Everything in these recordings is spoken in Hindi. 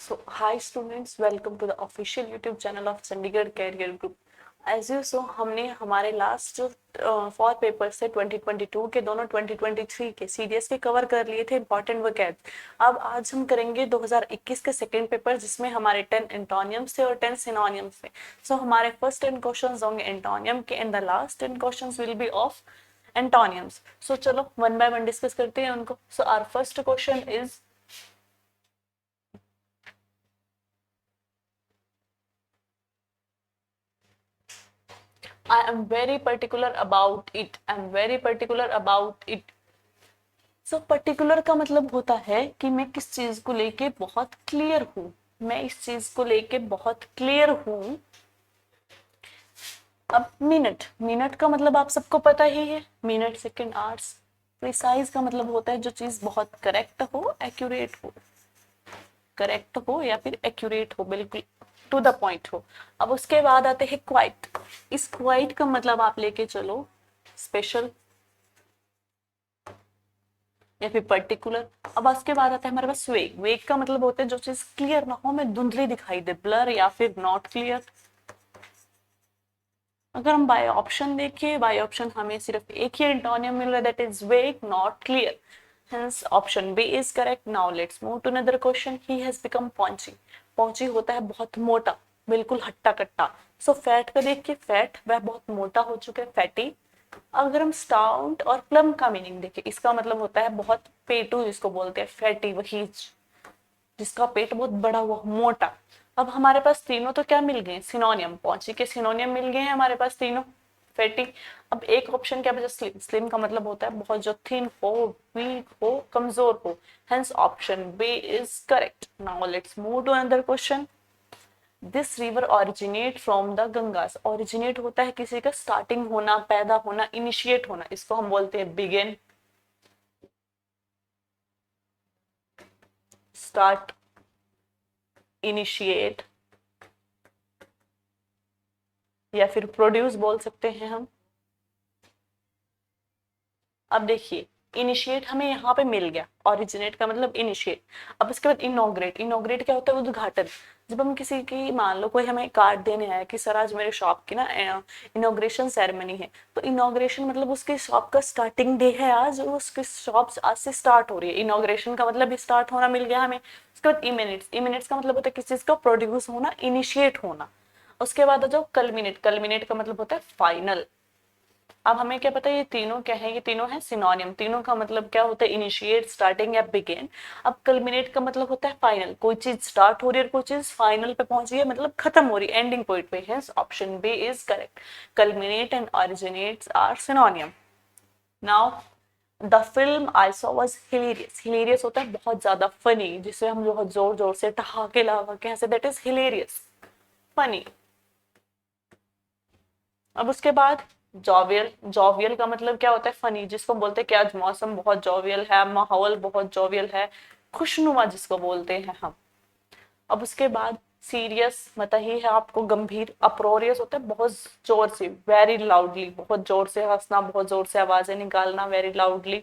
So, hi students, welcome to the official YouTube channel of Chandigarh Career Group. As you saw, हमने हमारे लास्ट जो 4 पेपर्स थे 2022 के दोनों 2023 के सीडीएस के कवर कर लिए थे इंपॉर्टेंट वोकैब। अब आज हम करेंगे 2021 के सेकंड पेपर जिसमें हमारे 10 एंटोनियम्स थे और 10 सिनोनियम्स थे। सो हमारे फर्स्ट 10 क्वेश्चंस होंगे एंटोनियम के and the last 10 questions will be of antonyms. So चलो वन बाय वन डिस्कस करते हैं उनको। So our first question is I am very particular about it. I am very particular about it. So particular का मतलब होता है कि मैं किस चीज को लेके बहुत क्लियर हूँ, मैं इस चीज को लेके बहुत क्लियर हूँ। अब मिनट का मतलब आप सबको पता ही है, मिनट सेकंड आवर्स। प्रिसाइज का मतलब होता है जो चीज बहुत करेक्ट हो, एक्यूरेट हो, करेक्ट हो या फिर एक्यूरेट हो, बिल्कुल टू द पॉइंट हो। अब उसके बाद आते हैं क्वाइट। इस क्वाइट का मतलब आप लेके चलो स्पेशल या फिर पर्टिकुलर। अब उसके बाद आता है हमारे पास वेग। वेग का मतलब होता है जो चीज क्लियर ना हो, में धुंधली दिखाई दे, ब्लर या फिर नॉट क्लियर। अगर हम बाय ऑप्शन देखें, बाय ऑप्शन हमें सिर्फ एक ही एंटोनियम मिल रहा है, दैट इज वेग, not clear. Hence option B is correct. Now let's move to another question. He has become paunchy. Paunchy होता है बहुत मोटा, बिल्कुल हट्टा कट्टा। सो फैट का देखिए, फैट वह बहुत मोटा हो चुका है, फैटी। अगर हम स्टाउट और प्लम का मीनिंग देखें, इसका मतलब होता है बहुत पेटू, जिसको बोलते हैं फैटी, वही जिसका पेट बहुत बड़ा हुआ, मोटा। अब हमारे पास तीनों तो क्या मिल गए, सिनोनियम, पहुंची के सिनोनियम मिल गए हैं हमारे पास तीनों, फैटी। अब एक ऑप्शन क्या बचा, स्लिम। स्लिम का मतलब होता है बहुत जो थिन हो, वीक हो, कमजोर हो। Hence option B is correct. Now let's move to another question. This river originate from the Ganges. Originate होता है किसी का स्टार्टिंग होना, पैदा होना, इनिशिएट होना, इसको हम बोलते हैं बिगिन, स्टार्ट, इनिशिएट या फिर प्रोड्यूस बोल सकते हैं हम। अब देखिए, इनिशिएट हमें यहाँ पे मिल गया, ओरिजिनेट का मतलब इनिशिएट। अब इसके बाद इनॉग्रेट। इनॉग्रेट क्या होता है, उद्घाटन। जब हम किसी की, मान लो कोई हमें कार्ड देने आया कि सर आज मेरे शॉप की ना इनॉग्रेशन सेरेमनी है, तो इनॉग्रेशन मतलब उसके शॉप का स्टार्टिंग डे है आज, उसकी शॉप आज से स्टार्ट हो रही है। इनॉग्रेशन का मतलब स्टार्ट होना मिल गया हमें। उसके बाद इमिनेट्स। इमिनेट्स का मतलब होता है किसी चीज का प्रोड्यूस होना, इनिशिएट होना। उसके बाद आ जाओ कल्मिनेट। कल्मिनेट का मतलब होता है फाइनल। अब हमें क्या पता है ये तीनों क्या है, ये तीनों है सिनोनियम। तीनों का मतलब क्या होता है, इनिशिएट, स्टार्टिंग या बिगिन। अब कल्मिनेट का मतलब होता है फाइनल, कोई चीज स्टार्ट हो रही है और कोई चीज फाइनल पे पहुंची है, मतलब खत्म हो रही है, एंडिंग पॉइंट पे है। Option B is correct. Culminate and originates are synonym. Now the film I saw was hilarious. Hilarious होता है बहुत ज्यादा फनी, जिसे हम बहुत जोर जोर से ठहाके लगा के हंसे, दैट इज हिलेरियस, फनी। अब उसके बाद जॉवियल। जॉवियल का मतलब क्या होता है, फनी, जिसको बोलते हैं कि आज मौसम बहुत जॉवियल है, माहौल बहुत जॉवियल है, खुशनुमा जिसको बोलते हैं हम। अब उसके बाद सीरियस मतलब ही है आपको, गंभीर। अप्रोरियस होता है बहुत जोर से, वेरी लाउडली, बहुत जोर से हंसना, बहुत जोर से आवाजें निकालना, वेरी लाउडली।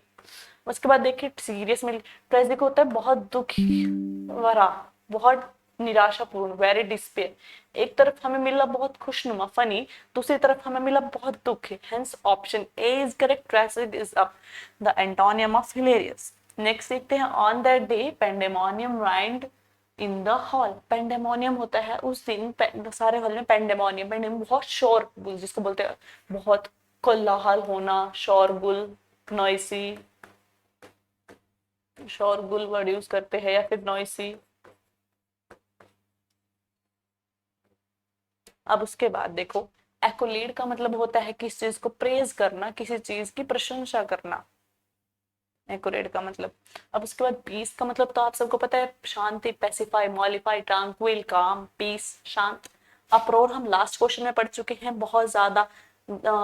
उसके बाद देखिए सीरियस में ट्रेजिक होता है बहुत दुखी भरा, बहुत निराशापूर्ण, वेरी डिस्पेयर। एक तरफ हमें मिला बहुत खुशनुमा, फनी, दूसरी तरफ हमें मिला बहुत दुख है। Hence option A is correct. Tragic is up the antonym of hilarious. Next देखते हैं, on that day pandemonium reigned in the hall. Pandemonium होता है उस दिन, सारे हॉल में पेंडेमोनियम। पेंडेमोनियम बहुत शोर, जिसको बोलते हैं बहुत कोलाहल होना, शोरगुल, नॉइसी, शोरगुल वर्ड यूज करते हैं, या फिर नॉइसी। अब उसके बाद देखो, एक्कोलेड का मतलब होता है किसी चीज को प्रेज करना, किसी चीज की प्रशंसा करना, एक्कोलेड का मतलब। अब उसके बाद पीस का मतलब तो आप सबको पता है, शांति, पैसिफाई, मॉलिफाई, ट्रांक्विल, काम, पीस, शांत। अप्रोर हम लास्ट क्वेश्चन में पढ़ चुके हैं, बहुत ज्यादा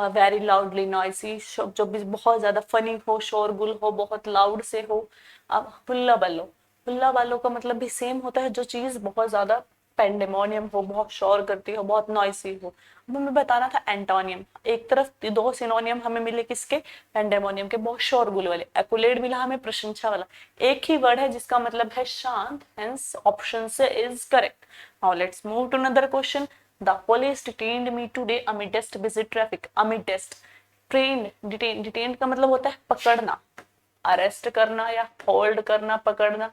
वेरी लाउडली, नॉइसी, जो भी बहुत ज्यादा फनी हो, शोरगुल हो, बहुत लाउड से हो। अब हुल्ला बल्लो। हुल्ला बल्लो का मतलब भी सेम होता है, जो चीज बहुत ज्यादा पेंडेमोनियम हो, बहुत शोर करती हो, बहुत नॉइसी हो। अब हमें बताना था एंटोनियम। एक तरफ दो सिनोनियम हमें मिले किसके, पेंडेमोनियम के, बहुत शोरगुल वाले। एक्युलेट मिला हमें प्रशंसा वाला। एक ही वर्ड है जिसका मतलब है शांत, hence option C is correct. Now let's move to another question. The police detained me today amidst busy traffic. Amidst, train, detain का मतलब होता है पकड़ना, अरेस्ट करना या होल्ड करना, पकड़ना।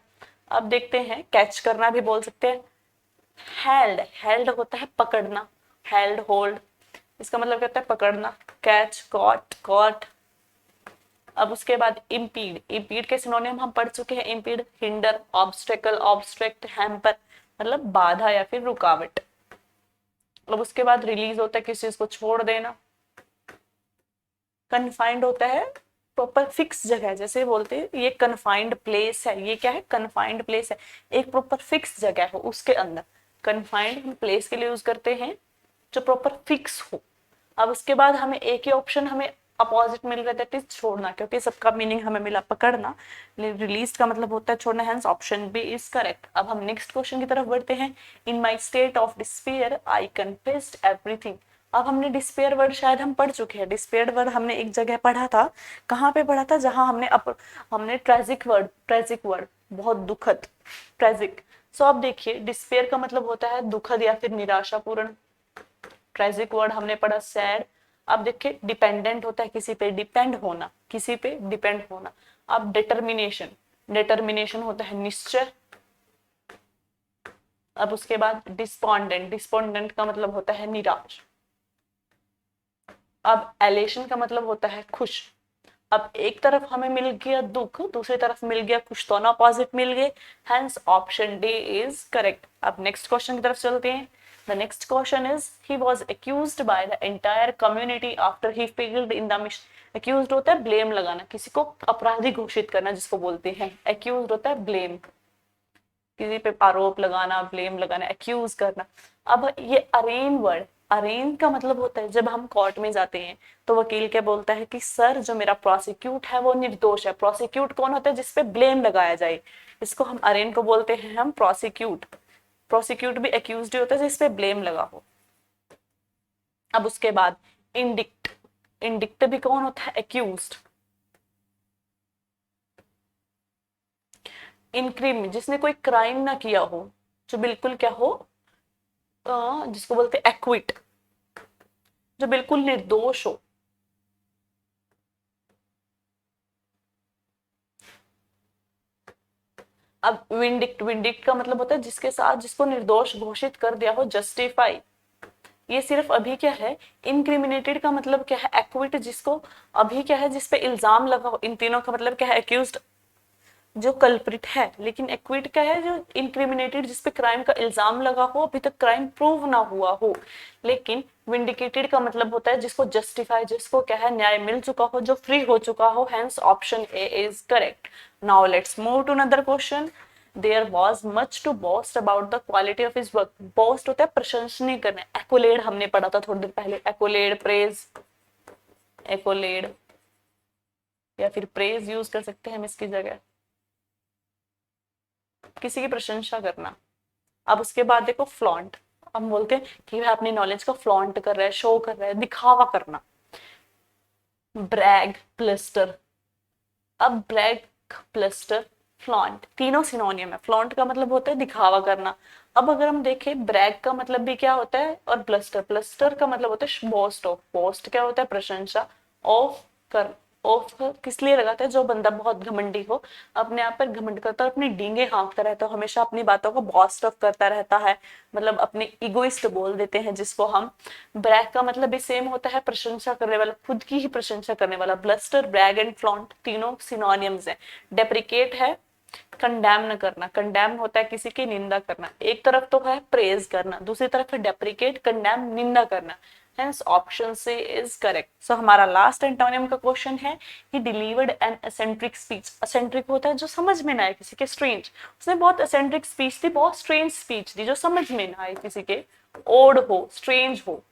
अब देखते हैं, कैच करना भी बोल सकते हैं। हेल्ड, हेल्ड होता है पकड़ना, हेल्ड, होल्ड, इसका मतलब क्या होता है पकड़ना। Catch, caught, caught. अब उसके बाद इम्पीड, इम्पीड के सिनोनिम हम पढ़ चुके हैं। Impede, hinder, obstacle, obstruct, hamper, मतलब बाधा या फिर रुकावट। अब उसके बाद रिलीज होता है किसी चीज को छोड़ देना। कन्फाइंड होता है प्रॉपर फिक्स जगह, जैसे बोलते हैं ये कन्फाइंड प्लेस है, ये क्या है, कन्फाइंड प्लेस है, एक प्रॉपर फिक्स जगह हो उसके अंदर। कन्फाइंड हम प्लेस के लिए यूज करते हैं जो प्रॉपर फिक्स हो। अब उसके बाद हमें एक ही ऑप्शन हमें अपोजिट मिल रहा है, दैट इज छोड़ना, क्योंकि सबका मीनिंग हमें मिला पकड़ना, रिलीज का मतलब होता है छोड़ना, hence option B is correct. अब हम नेक्स्ट क्वेश्चन की तरफ बढ़ते हैं। In my state of despair I confessed everything. अब हमने डिस्पेयर वर्ड शायद हम पढ़ चुके हैं। डिस्पेयर वर्ड हमने एक जगह पढ़ा था, कहाँ पे पढ़ा था, जहां हमने ट्रेजिक वर्ड, बहुत दुखद, ट्रेजिक। सो अब देखिए, डिस्पेयर का मतलब होता है दुखद या फिर निराशापूर्ण। ट्रेजिक वर्ड हमने पढ़ा सैड। अब देखिए, डिपेंडेंट होता है किसी पे, डिपेंड होना, किसी पे डिपेंड होना। अब डिटर्मिनेशन, डिटर्मिनेशन होता है निश्चय। अब उसके बाद डिस्पोंडेंट, डिस्पोंडेंट का मतलब होता है निराश। अब एलेशन का मतलब होता है खुश। अब एक तरफ हमें मिल गया दुख, दूसरी तरफ मिल गया खुश, दोनों अपोजिट मिल गए, hence option D is correct. अब नेक्स्ट क्वेश्चन की तरफ चलते हैं। The next question is, he was accused by the entire community after he failed in the mission. Accused होता है ब्लेम लगाना, किसी को अपराधी घोषित करना जिसको बोलते हैं। एक्यूज्ड होता है ब्लेम, किसी पे आरोप लगाना, ब्लेम लगाना, एक्यूज करना। अब ये अरेन वर्ड, अरेन का मतलब होता है जब हम कोर्ट में जाते हैं तो वकील क्या बोलता है कि सर जो मेरा प्रोसिक्यूट है वो निर्दोष है। प्रोसिक्यूट कौन होता है, जिसपे ब्लेम लगाया जाए, इसको हम अरेन को बोलते हैं हम प्रोसिक्यूट। प्रोसिक्यूट भी एक्यूज होता है जिसपे ब्लेम लगा हो। अब उसके बाद इंडिक्ट, इंडिक्ट भी कौन होता है, एक्यूज्ड। इनक्रिम, जिसने कोई क्राइम ना किया हो, जो बिल्कुल क्या हो, जिसको बोलते हैं एक्विट, जो बिल्कुल निर्दोष हो। अब विंडिक्ट, विंडिक्ट का मतलब होता है जिसके साथ, जिसको निर्दोष घोषित कर दिया हो, जस्टिफाई। ये सिर्फ अभी क्या है, इनक्रिमिनेटेड का मतलब क्या है, एक्विट, जिसको अभी क्या है, जिसपे इल्जाम लगा हो। इन तीनों का मतलब क्या है, एक्यूज्ड जो कल्प्रिट है, लेकिन एक्विट क्या है, जो इनक्रिमिनेटेड, जिसपे क्राइम का इल्जाम लगा हो, अभी तक क्राइम प्रूव ना हुआ हो। लेकिन विंडिकेटेड का मतलब होता है जिसको जस्टिफाई, जिसको क्या है, न्याय मिल चुका हो, जो फ्री हो चुका हो, hence option A is correct. Now let's move to another question. There was much to boast about the quality of his work. Boast होता है प्रशंसनीय करना। एक्कोलेड हमने पढ़ा था थोड़ी देर पहले, एक्कोलेड, प्रेज, एक्कोलेड या फिर प्रेज यूज कर सकते हैं हम इसकी जगह, किसी की प्रशंसा करना। अब उसके बाद देखो फ्लॉन्ट, हम बोलते हैं कि वह अपनी नॉलेज को फ्लॉन्ट कर रहा है, शो कर रहा है, दिखावा करना। Brag, bluster. अब ब्रैग, प्लस्टर, फ्लॉन्ट तीनों सिनोनियम है। फ्लॉन्ट का मतलब होता है दिखावा करना। अब अगर हम देखें, ब्रैग का मतलब भी क्या होता है, और प्लस्टर, प्लस्टर का मतलब होता है बोस्ट ऑफ। बोस्ट क्या होता है, प्रशंसा। ऑफ कर, ऑफ किस लिए लगाते हैं, जो बंदा बहुत घमंडी हो, अपने आप पर घमंड करता है, अपनी डींगे हाँकता रहता है, हमेशा अपनी बातों को बॉस्ट ऑफ करता रहता है, मतलब अपने इगोइस्ट बोल देते हैं जिसको हम। ब्रैग का मतलब भी सेम होता है, प्रशंसा करने वाला, खुद की ही प्रशंसा करने वाला। ब्लस्टर, ब्रैग एंड फ्लॉन्ट तीनों सिनोनियम्स हैं। डेप्रिकेट है कंडेम करना, कंडेम होता है किसी की निंदा करना। एक तरफ तो है प्रेज करना, दूसरी तरफ है डेप्रिकेट, कंडेम, निंदा करना। Hence option C is correct. So हमारा लास्ट एंटोनियम का क्वेश्चन है, he delivered an eccentric speech. Eccentric होता है जो समझ में ना आए किसी के, स्ट्रेंज। उसने बहुत एसेंट्रिक स्पीच दी, बहुत स्ट्रेंज स्पीच दी, जो समझ में ना आए किसी के, ओड हो, स्ट्रेंज हो।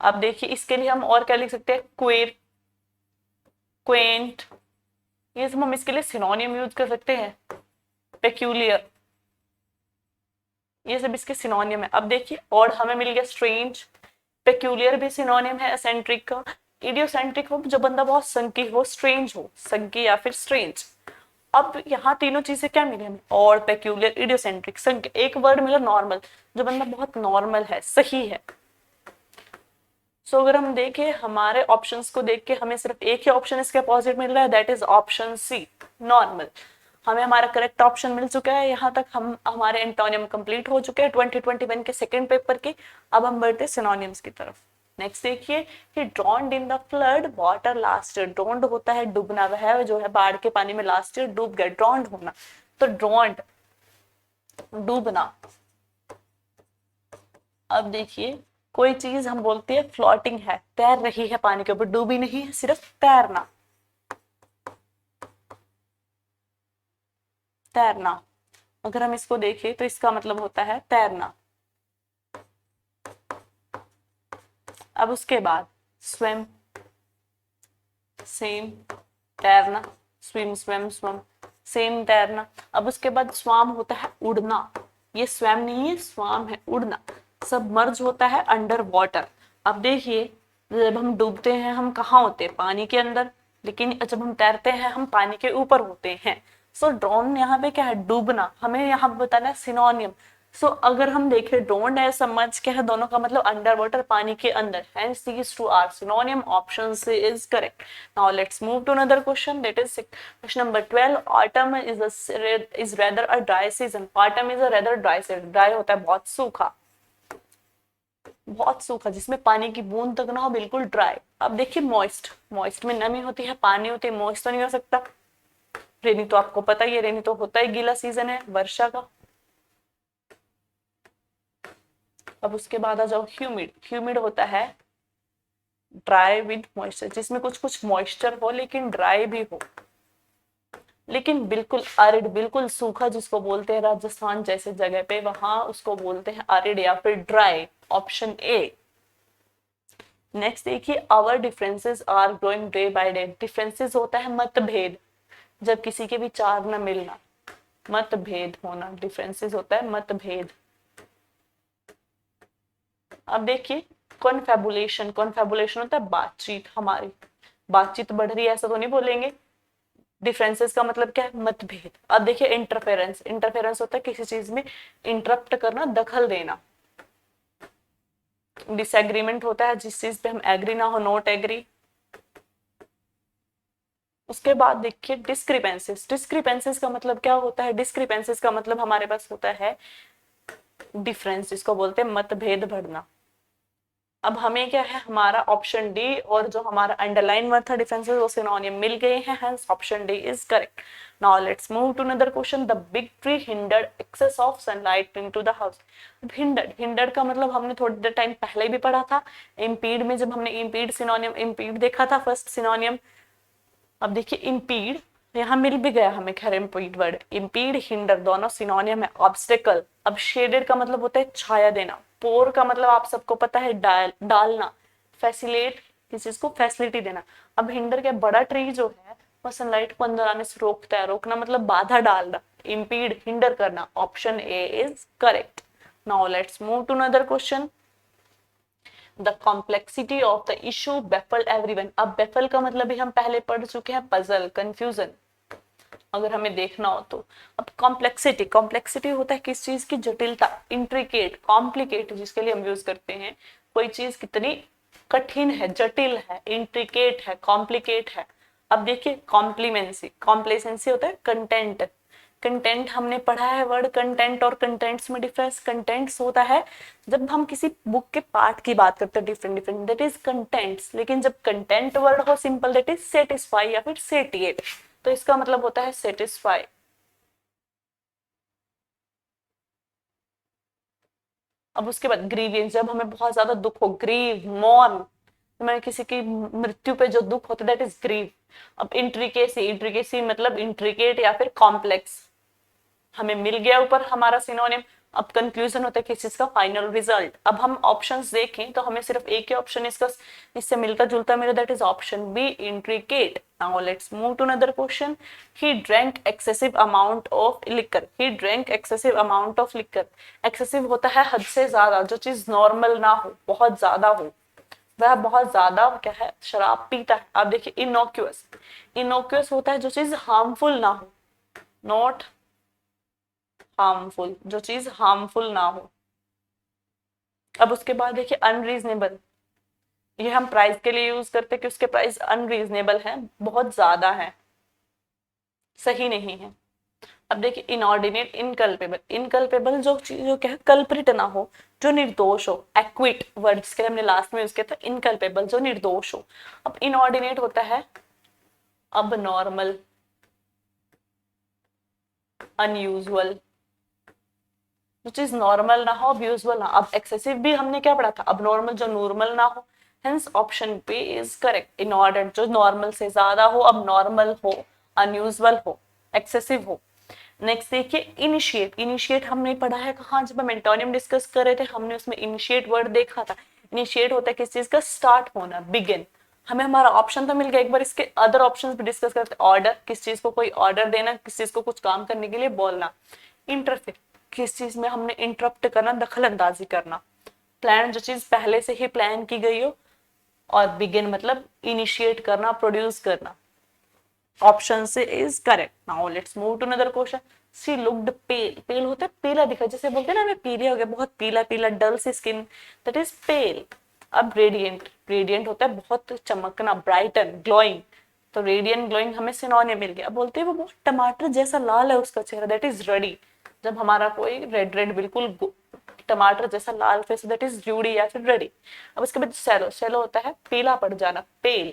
अब देखिए, इसके लिए हम और क्या लिख सकते हैं, क्वेर, क्वेंट, ये सब हम इसके लिए सिनोनियम यूज कर सकते हैं। पेक्यूलियर, ये सब इसके सिनोनियम है। अब देखिए और हमें मिल गया स्ट्रेंज, पेक्यूलियर भी सिनोनियम है एसेंट्रिक का, इडियोसेंट्रिक हो जो बंदा बहुत संकी हो, स्ट्रेंज हो, संकी या फिर स्ट्रेंज। अब यहाँ तीनों चीजें क्या मिली हमें, और पेक्यूलियर, इडियोसेंट्रिक, संकी। एक वर्ड मिला नॉर्मल, जो बंदा बहुत नॉर्मल है, सही है। सो अगर हम देखें हमारे ऑप्शंस को देख के हमें सिर्फ एक ही ऑप्शन इसके अपोजिट मिल रहा है, that is option C, normal. हमें हमारा करेक्ट ऑप्शन मिल चुका है। यहाँ तक हम हमारे एंटोनियम कंप्लीट हो चुके हैं 2021 के सेकंड पेपर के। अब हम बढ़ते सिनोनिम्स की तरफ। नेक्स्ट देखिए कि ड्रॉन्ड in the flood water last year. ड्रॉन्ड होता है डूबना, वह जो है बाढ़ के पानी में लास्ट ईयर डूब गया, ड्रॉन्ड होना। तो ड्रॉन्ड डूबना। अब देखिए कोई चीज हम बोलते हैं फ्लोटिंग है, तैर रही है पानी के ऊपर, डूबी नहीं है, सिर्फ तैरना, तैरना। अगर हम इसको देखें तो इसका मतलब होता है तैरना। अब उसके बाद स्विम, सेम, तैरना, स्विम स्विम स्विम, सेम, तैरना। अब उसके बाद स्वाम होता है उड़ना, ये स्वयं नहीं है, स्वाम है, उड़ना। सबमर्ज होता है अंडर वाटर। अब देखिए जब हम डूबते हैं हम कहाँ होते हैं, पानी के अंदर, लेकिन जब हम तैरते हैं हम पानी के ऊपर होते हैं। सो ड्रोन यहाँ पे क्या है, डूबना। हमें यहाँ बताना है सिनोनियम। सो अगर हम देखें ड्रोन है, सबमर्ज क्या है, दोनों का मतलब अंडर वाटर, पानी के अंदर, hence these two are synonym, option C is correct. Now let's move to another question, that is question number 12. Autumn is rather a dry season. Autumn is a rather dry season. Dry होता है बहुत सूखा, बहुत सूखा, जिसमें पानी की बूंद तक ना हो, बिल्कुल ड्राई। अब देखिए मॉइस्ट, मॉइस्ट में नमी होती है, पानी होती है, मॉइस्ट तो नहीं हो सकता। रेनी तो आपको पता ही है, रेनी तो होता ही गीला सीजन है वर्षा का। अब उसके बाद आ जाओ ह्यूमिड। ह्यूमिड होता है ड्राई विद मॉइस्चर, जिसमें कुछ कुछ मॉइस्चर हो लेकिन ड्राई भी हो, लेकिन बिल्कुल अरिड, बिल्कुल सूखा, जिसको बोलते हैं राजस्थान जैसे जगह पे, वहां उसको बोलते हैं अरिड या फिर ड्राई, ऑप्शन ए। नेक्स्ट देखिए our differences are growing day by day. Differences होता है मतभेद, जब किसी के विचार न मिलना, मतभेद होना, डिफरेंसेस होता है मतभेद। अब देखिए कॉन्फेबुलेशन, कॉन्फेबुलेशन होता है बातचीत, हमारी बातचीत बढ़ रही है ऐसा तो नहीं बोलेंगे। डिफरेंसेस का मतलब क्या है, मतभेद। अब देखिए इंटरफेरेंस, इंटरफेरेंस होता है किसी चीज में इंटरप्ट करना, दखल देना। डिसएग्रीमेंट होता है जिस चीज पे हम एग्री ना हो, नॉट एग्री। उसके बाद देखिए डिस्क्रिपेंसेस। डिस्क्रिपेंसेस का मतलब क्या होता है, डिस्क्रिपेंसेस का मतलब हमारे पास होता है डिफरेंस, जिसको बोलते हैं मतभेद बढ़ना। अब हमें क्या है, हमारा ऑप्शन डी और जो हमारा अंडरलाइन वर्ड था डिफरेंसेस, वो सिनोनिम मिल गए हैं, hence option D is correct. Now let's move to another question. The big tree hindered access of sunlight into the house. Hindered, hindered का मतलब हमने थोड़ी देर टाइम पहले भी पढ़ा था इम्पीड में, जब हमने इम्पीड सिनोनियम, इम्पीड देखा था फर्स्ट सिनोनियम। अब देखिए इम्पीड यहाँ मिल भी गया हमें, खैर इम्पीड वर्ड, इम्पीड, हिंडर दोनों सिनोनियम है। ऑब्स्टेकल, अब शेडेड का मतलब होता है छाया देना। पोर का मतलब आप सबको पता है डालना। फैसिलेट, किसी चीज को फैसिलिटी देना। अब हिंडर के बड़ा ट्री जो है वो सनलाइट को अंदर आने से रोकता है, रोकना मतलब बाधा डालना, इम्पीड, हिंडर करना। Option A is correct. Now let's move to another question. The complexity of the issue baffle everyone. अब बेफल का मतलब भी हम पहले पढ़ चुके हैं, पजल, कंफ्यूजन, अगर हमें देखना हो तो। अब कॉम्प्लेक्सिटी, कॉम्प्लेक्सिटी होता है किस चीज की जटिलता, इंट्रिकेट, कॉम्प्लिकेट जिसके लिए हम यूज करते हैं, कोई चीज कितनी कठिन है, जटिल है, इंट्रिकेट है, कॉम्प्लिकेट है। अब देखिए कॉम्प्लीमेंसी, कॉम्प्लेसेंसी होता है कंटेंट। कंटेंट हमने पढ़ा है वर्ड कंटेंट और कंटेंट्स में डिफरेंस। कंटेंट्स होता है जब हम किसी बुक के पार्ट की बात करते हैं, different different, that is contents. लेकिन जब कंटेंट वर्ड हो सिंपल, दैट इज सेटिस्फाई या फिर सेटिएट, तो इसका मतलब होता है सेटिस्फाई। अब उसके बाद ग्रीवियंस, जब हमें बहुत ज्यादा दुख हो, ग्रीव, मॉर्न, तो मैं किसी की मृत्यु पे जो दुख होता है दैट इज ग्रीव। अब इंट्रिकेसी, इंट्रिकेसी मतलब इंट्रिकेट या फिर कॉम्प्लेक्स, हमें मिल गया ऊपर हमारा सिनोनिम। अब कंक्लूजन होता है किस चीज का, फाइनल रिजल्ट। अब हम ऑप्शंस देखें तो हमें सिर्फ एक ही ऑप्शन इसका इससे मिलता जुलता मिला, that is option B, intricate. Now let's move to another question. He drank excessive amount of liquor, he drank excessive amount of liquor. Excessive होता है हद से ज्यादा, जो चीज नॉर्मल ना हो, बहुत ज्यादा हो, वह बहुत ज्यादा क्या है, शराब पीता है। आप देखिए इनोक्यूअस, इनोक्यूअस होता है जो चीज हार्मफुल ना हो, नॉट हार्मफुल, जो चीज हार्मफुल ना हो। अब उसके बाद देखिए अनरीजनेबल, ये हम प्राइस के लिए यूज करते हैं कि उसके प्राइस अनरीजनेबल है, बहुत ज्यादा है, सही नहीं है। अब देखिए इनऑर्डिनेट, इनकल्पेबल, इनकल्पेबल जो चीज जो क्या है, कल्प्रिट ना हो, जो निर्दोष हो। एक्विट वर्ड जिसके लिए हमने लास्ट में यूज किया था, इनकल्पेबल जो निर्दोष हो। अब इनऑर्डिनेट होता है अब नॉर्मल, अनयूजुअल, जो चीज नॉर्मल ना हो, अब यूजुअल ना। अब एक्सेसिव भी हमने क्या पढ़ा था, अब नॉर्मल जो नॉर्मल ना हो। Hence option B is correct. Inordinate जो नॉर्मल से ज्यादा हो, अब नॉर्मल हो, अनयूजुअल हो, एक्सेसिव हो। नेक्स्ट देखिए इनिशिएट, इनिशिएट हमने पढ़ा है कहाँ, जब हम एंटोनियम डिस्कस कर रहे थे हमने उसमें इनिशिएट वर्ड देखा था। इनिशिएट होता है किस चीज का, स्टार्ट होना, बिगिन। हमें हमारा ऑप्शन तो मिल गया, एक बार इसके अदर ऑप्शंस भी डिस्कस करते हैं। ऑर्डर, किस चीज को कोई ऑर्डर देना, किस चीज को कुछ काम करने के लिए बोलना। इंटरफेयर, किस चीज में हमने इंटरप्ट करना, दखल अंदाजी करना। प्लान, जो चीज पहले से ही प्लान की गई हो। और बिगिन मतलब इनिशिएट करना, प्रोड्यूस करना। Option C is correct. Now let's move to another question. She looked pale, pale होता है पीला दिखा, जैसे बोलते हैं ना हमें पीले हो गए, बहुत पीला पीला, डल सी स्किन, दैट इज पेल। अब रेडिएंट, रेडिएंट होता है बहुत चमकना, ब्राइटन, ग्लोइंग। तो रेडियंट ग्लोइंग हमें सिनोनिम मिल गया। बोलते हैं वो बहुत टमाटर जैसा लाल है उसका चेहरा, दैट इज रडी। जब हमारा कोई रेड रेड बिल्कुल टमाटर जैसा लाल फेस, दैट इज रूडी या फिर रेडी। अब इसके बाद सेलो, सेलो होता है पीला पड़ जाना, पेल।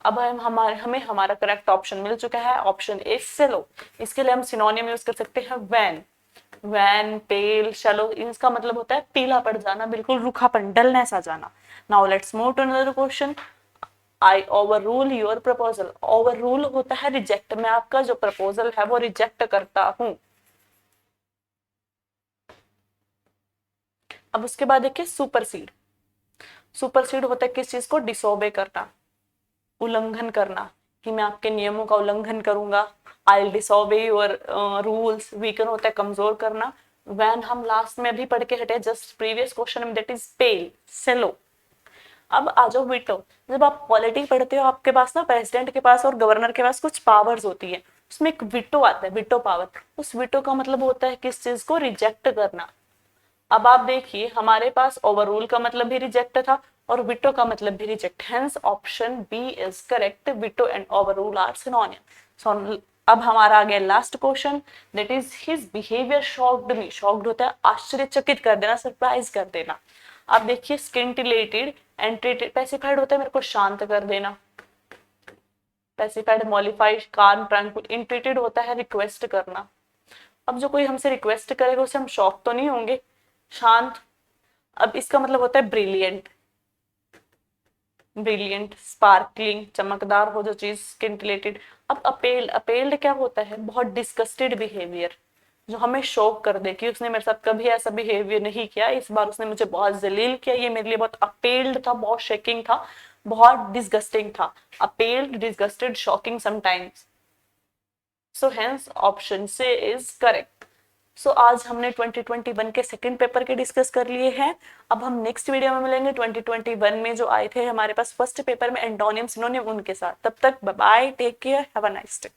अब हमें हमारा करेक्ट ऑप्शन मिल चुका है, ऑप्शन ए सेलो। इसके लिए हम सिनोनिम यूज कर सकते हैं वैन, वैन, पेल, शेलो, इसका मतलब होता है पीला पड़ जाना, बिल्कुल रूखापन, डलनेस आ जाना। Now let's move to another question. I overrule your proposal, overrule होता है रिजेक्ट, मैं आपका जो प्रपोजल है वो रिजेक्ट करता हूं। अब उसके बाद देखिए सुपरसीड, सुपरसीड होता है किस चीज को, डिसोबे करना, उल्लंघन करना, कि मैं आपके नियमों का उल्लंघन करूंगा। आई डिसोबे योर रूल्स, वीकन होता है कमजोर करना। वैन हम लास्ट में अभी पढ़ के हटे जस्ट प्रीवियस क्वेश्चन में, दैट इज पेल, सेलो। अब आ जाओ वीटो। जब आप पॉलिटी पढ़ते हो आपके पास ना प्रेसिडेंट के पास और गवर्नर के पास कुछ पावर्स होती है, उसमें एक वीटो आता है, वीटो पावर। उस वीटो का मतलब होता है किस चीज को, रिजेक्ट करना। अब आप देखिए हमारे पास ओवररूल का मतलब भी रिजेक्ट था और विटो का मतलब भी reject, hence option B is correct. Veto and overrule are synonym. So अब हमारा आ गया last question, that is his behaviour shocked me. Shocked होता है आश्चर्यचकित कर देना, सरप्राइज कर देना। आप देखिए स्किंटिलेटेड, एंट्रेटेड, पैसिफाइड होता है मेरे को शांत कर देना, पैसिफाइड, मॉलिफाइड, काम, ट्रैंक्विल। इंट्रेटेड होता है रिक्वेस्ट करना। अब जो कोई हमसे रिक्वेस्ट करेगा उसे हम शॉक तो नहीं होंगे, शांत। अब इसका मतलब होता है ब्रिलियंट, ब्रिलियंट, स्पार्कलिंग, चमकदार हो जो चीज, स्किंटिलेटेड। अब अपेल्ड, अपेल्ड क्या होता है, बहुत डिस्गस्टेड बिहेवियर, जो हमें शौक कर दे कि उसने मेरे साथ कभी ऐसा बिहेवियर नहीं किया, इस बार उसने मुझे बहुत जलील किया, ये मेरे लिए बहुत अपेल्ड था, बहुत शेकिंग था, बहुत डिस्गस्टिंग था। Appalled, disgusted, shocking sometimes. So hence option C is correct. So आज हमने 2021 के सेकंड पेपर के डिस्कस कर लिए हैं। अब हम नेक्स्ट वीडियो में मिलेंगे 2021 में जो आए थे हमारे पास फर्स्ट पेपर में एंटोनियम सिनोनिम, उनके साथ। तब तक bye bye, take care, have a nice day.